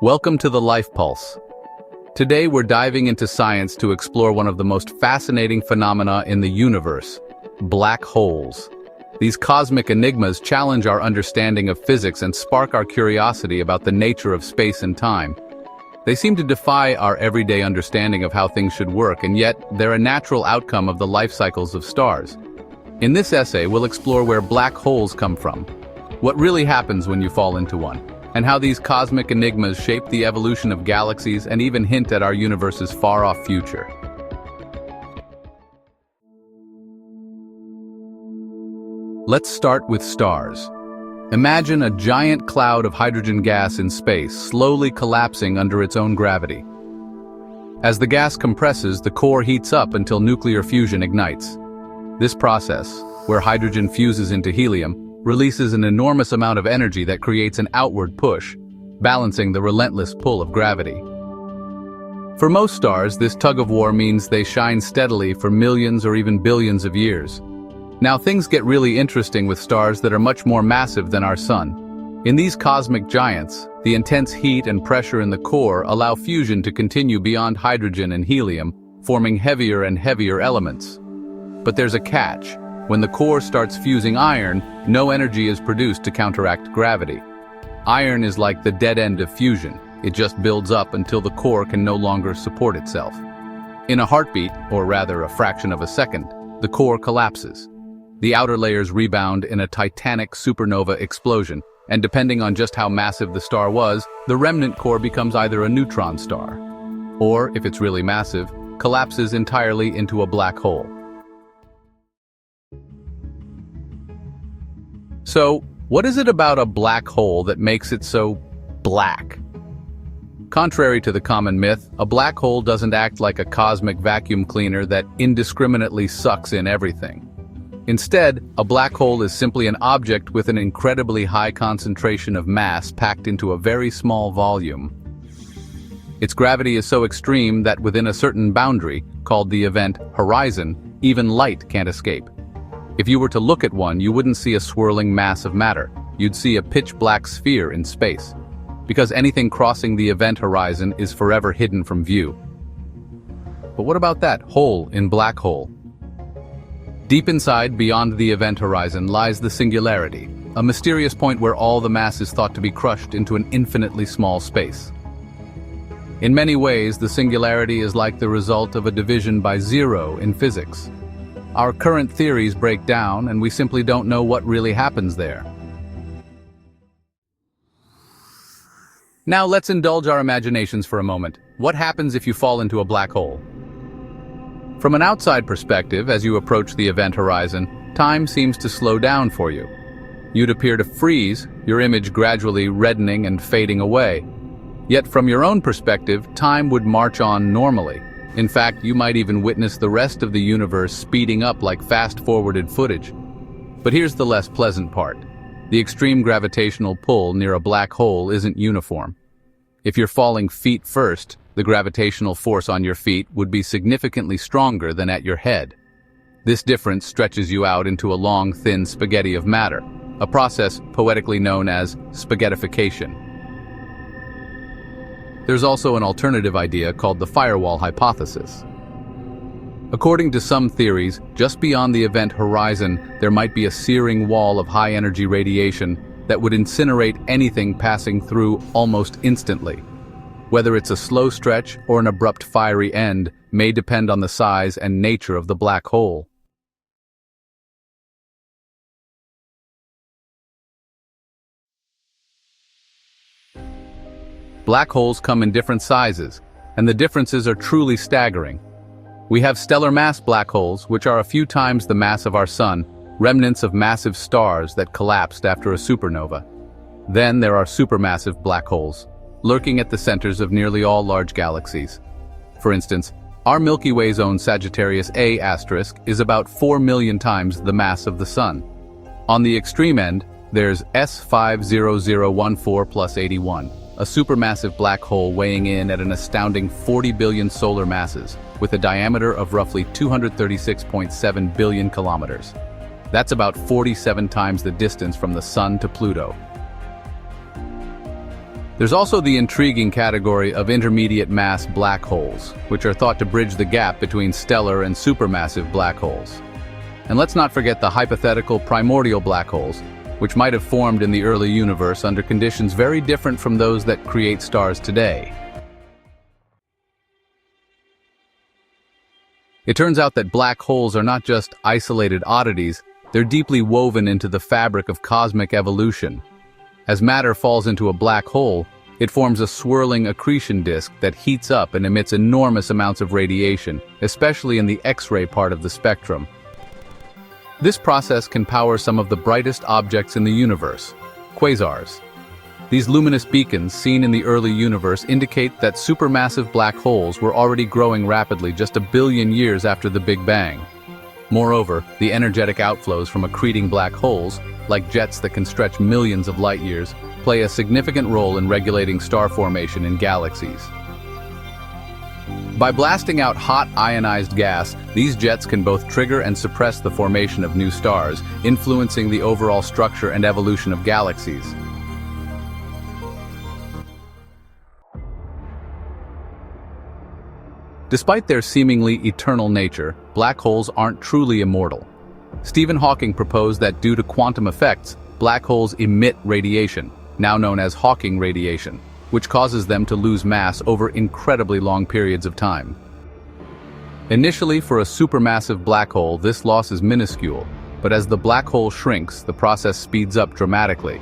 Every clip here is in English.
Welcome to the Life Pulse. Today we're diving into science to explore one of the most fascinating phenomena in the universe, black holes. These cosmic enigmas challenge our understanding of physics and spark our curiosity about the nature of space and time. They seem to defy our everyday understanding of how things should work, and yet they're a natural outcome of the life cycles of stars. In this essay, we'll explore where black holes come from, what really happens when you fall into one, and how these cosmic enigmas shape the evolution of galaxies and even hint at our universe's far-off future. Let's start with stars. Imagine a giant cloud of hydrogen gas in space, slowly collapsing under its own gravity. As the gas compresses, the core heats up until nuclear fusion ignites. This process, where hydrogen fuses into helium, releases an enormous amount of energy that creates an outward push, balancing the relentless pull of gravity. For most stars, this tug-of-war means they shine steadily for millions or even billions of years. Now things get really interesting with stars that are much more massive than our Sun. In these cosmic giants, the intense heat and pressure in the core allow fusion to continue beyond hydrogen and helium, forming heavier and heavier elements. But there's a catch. When the core starts fusing iron, no energy is produced to counteract gravity. Iron is like the dead end of fusion. It just builds up until the core can no longer support itself. In a heartbeat, or rather a fraction of a second, the core collapses. The outer layers rebound in a titanic supernova explosion, and depending on just how massive the star was, the remnant core becomes either a neutron star, or, if it's really massive, collapses entirely into a black hole. So, what is it about a black hole that makes it so black? Contrary to the common myth, a black hole doesn't act like a cosmic vacuum cleaner that indiscriminately sucks in everything. Instead, a black hole is simply an object with an incredibly high concentration of mass packed into a very small volume. Its gravity is so extreme that within a certain boundary, called the event horizon, even light can't escape. If you were to look at one, you wouldn't see a swirling mass of matter. You'd see a pitch-black sphere in space, because anything crossing the event horizon is forever hidden from view. But what about that hole in black hole? Deep inside, beyond the event horizon, lies the singularity, a mysterious point where all the mass is thought to be crushed into an infinitely small space. In many ways, the singularity is like the result of a division by zero in physics. Our current theories break down, and we simply don't know what really happens there. Now let's indulge our imaginations for a moment. What happens if you fall into a black hole? From an outside perspective, as you approach the event horizon, time seems to slow down for you. You'd appear to freeze, your image gradually reddening and fading away. Yet from your own perspective, time would march on normally. In fact, you might even witness the rest of the universe speeding up like fast-forwarded footage. But here's the less pleasant part. The extreme gravitational pull near a black hole isn't uniform. If you're falling feet first, the gravitational force on your feet would be significantly stronger than at your head. This difference stretches you out into a long, thin spaghetti of matter, a process poetically known as spaghettification. There's also an alternative idea called the firewall hypothesis. According to some theories, just beyond the event horizon, there might be a searing wall of high-energy radiation that would incinerate anything passing through almost instantly. Whether it's a slow stretch or an abrupt fiery end may depend on the size and nature of the black hole. Black holes come in different sizes, and the differences are truly staggering. We have stellar mass black holes, which are a few times the mass of our Sun, remnants of massive stars that collapsed after a supernova. Then there are supermassive black holes, lurking at the centers of nearly all large galaxies. For instance, our Milky Way's own Sagittarius A** is about 4 million times the mass of the Sun. On the extreme end, there's S50014 plus 81. A supermassive black hole weighing in at an astounding 40 billion solar masses, with a diameter of roughly 236.7 billion kilometers. That's about 47 times the distance from the Sun to Pluto. There's also the intriguing category of intermediate mass black holes, which are thought to bridge the gap between stellar and supermassive black holes. And let's not forget the hypothetical primordial black holes, which might have formed in the early universe under conditions very different from those that create stars today. It turns out that black holes are not just isolated oddities, they're deeply woven into the fabric of cosmic evolution. As matter falls into a black hole, it forms a swirling accretion disk that heats up and emits enormous amounts of radiation, especially in the X-ray part of the spectrum. This process can power some of the brightest objects in the universe, quasars. These luminous beacons seen in the early universe indicate that supermassive black holes were already growing rapidly just a billion years after the Big Bang. Moreover, the energetic outflows from accreting black holes, like jets that can stretch millions of light years, play a significant role in regulating star formation in galaxies. By blasting out hot ionized gas, these jets can both trigger and suppress the formation of new stars, influencing the overall structure and evolution of galaxies. Despite their seemingly eternal nature, black holes aren't truly immortal. Stephen Hawking proposed that due to quantum effects, black holes emit radiation, now known as Hawking radiation, which causes them to lose mass over incredibly long periods of time. Initially, for a supermassive black hole, this loss is minuscule, but as the black hole shrinks, the process speeds up dramatically.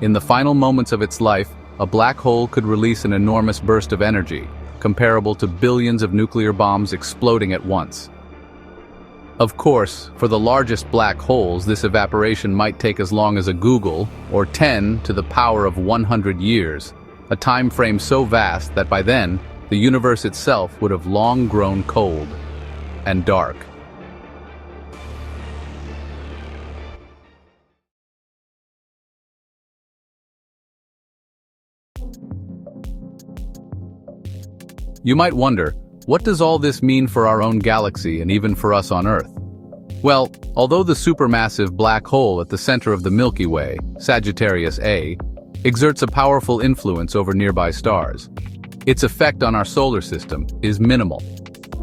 In the final moments of its life, a black hole could release an enormous burst of energy, comparable to billions of nuclear bombs exploding at once. Of course, for the largest black holes, this evaporation might take as long as a Google, or 10 to the power of 100 years, a time frame so vast that by then, the universe itself would have long grown cold and dark. You might wonder, what does all this mean for our own galaxy and even for us on Earth? Well, although the supermassive black hole at the center of the Milky Way, Sagittarius A, exerts a powerful influence over nearby stars, its effect on our solar system is minimal.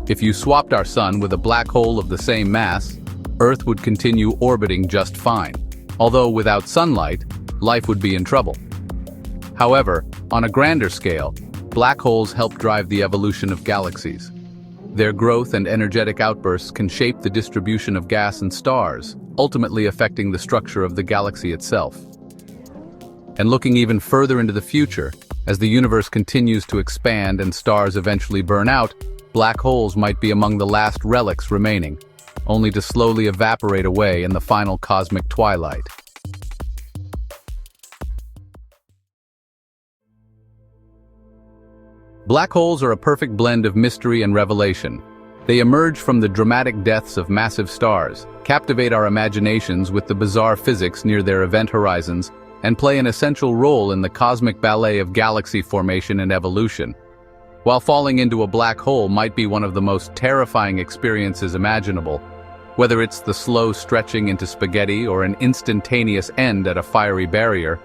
If you swapped our sun with a black hole of the same mass, Earth would continue orbiting just fine, although without sunlight, life would be in trouble. However, on a grander scale, black holes help drive the evolution of galaxies. Their growth and energetic outbursts can shape the distribution of gas and stars, ultimately affecting the structure of the galaxy itself. And looking even further into the future, as the universe continues to expand and stars eventually burn out, black holes might be among the last relics remaining, only to slowly evaporate away in the final cosmic twilight. Black holes are a perfect blend of mystery and revelation. They emerge from the dramatic deaths of massive stars, captivate our imaginations with the bizarre physics near their event horizons, and play an essential role in the cosmic ballet of galaxy formation and evolution. While falling into a black hole might be one of the most terrifying experiences imaginable, whether it's the slow stretching into spaghetti or an instantaneous end at a fiery barrier,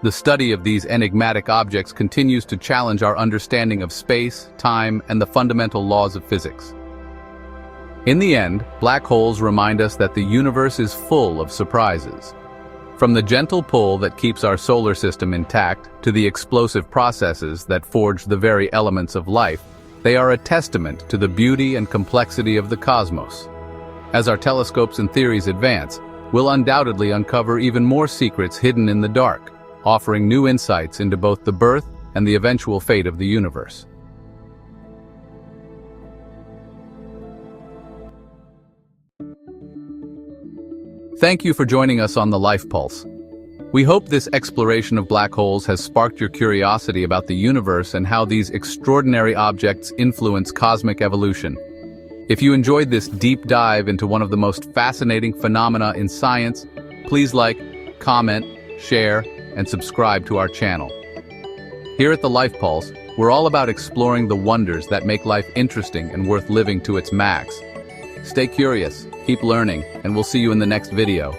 the study of these enigmatic objects continues to challenge our understanding of space, time, and the fundamental laws of physics. In the end, black holes remind us that the universe is full of surprises. From the gentle pull that keeps our solar system intact to the explosive processes that forge the very elements of life, they are a testament to the beauty and complexity of the cosmos. As our telescopes and theories advance, we'll undoubtedly uncover even more secrets hidden in the dark, offering new insights into both the birth and the eventual fate of the universe. Thank you for joining us on the Life Pulse. We hope this exploration of black holes has sparked your curiosity about the universe and how these extraordinary objects influence cosmic evolution. If you enjoyed this deep dive into one of the most fascinating phenomena in science, please like, comment, share, and subscribe to our channel. Here at the Life Pulse, we're all about exploring the wonders that make life interesting and worth living to its max. Stay curious, keep learning, and we'll see you in the next video.